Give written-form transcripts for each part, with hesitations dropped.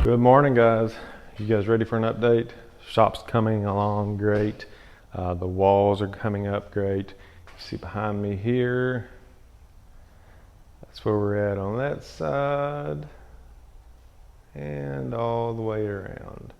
Good morning, guys. You guys ready for an update? Shop's coming along great. The walls are coming up great. You see behind me here, that's where we're at on that side and all the way around.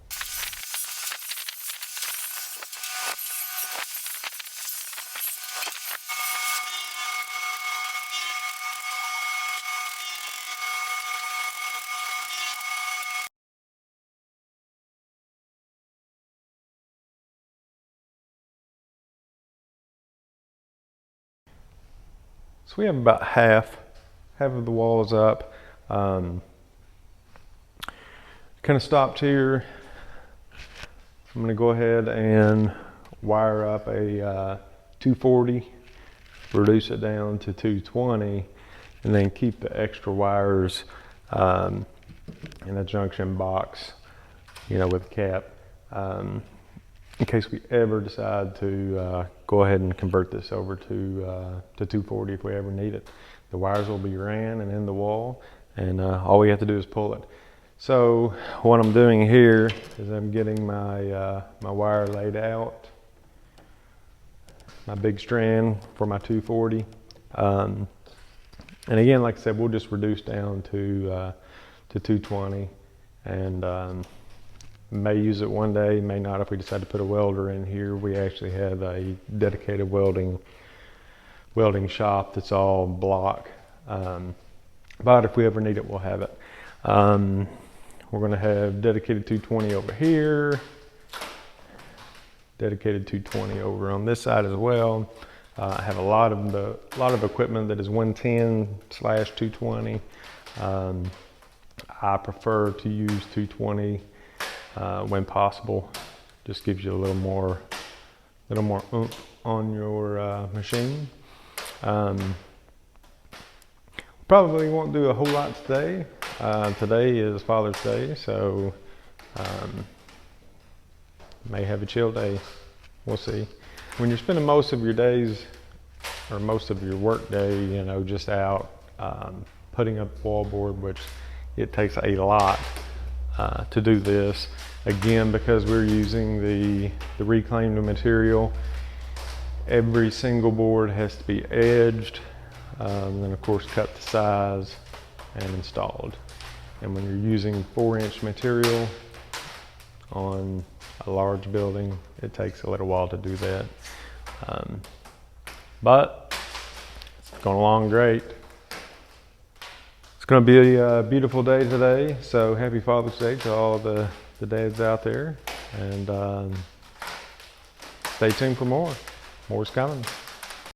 So we have about half of the walls up. Kind of stopped here. I'm going to go ahead and wire up a 240, reduce it down to 220, and then keep the extra wires in a junction box, you know, with a cap, in case we ever decide to go ahead and convert this over to 240 if we ever need it. The wires will be ran and in the wall, and all we have to do is pull it. So what I'm doing here is I'm getting my my wire laid out, my big strand for my 240, and again, like I said, we'll just reduce down to 220, and may use it one day, may not if we decide to put a welder in here. We actually have a dedicated welding shop that's all block, but if we ever need it, we'll have it. We're going to have dedicated 220 over here, dedicated 220 over on this side as well. I have a lot of equipment that is 110/220. I prefer to use 220 when possible. Just gives you a little more oomph on your machine. Probably won't do a whole lot today. Today is Father's Day, so may have a chill day. We'll see. When you're spending most of your days or most of your work day, you know, just out putting up wallboard, which it takes a lot to do this. Again, because we're using the reclaimed material, every single board has to be edged, then of course cut to size and installed. And when you're using 4-inch material on a large building, it takes a little while to do that. But it's going along great. It's going to be a beautiful day today, so happy Father's Day to all the dads out there, and stay tuned for more. More's coming.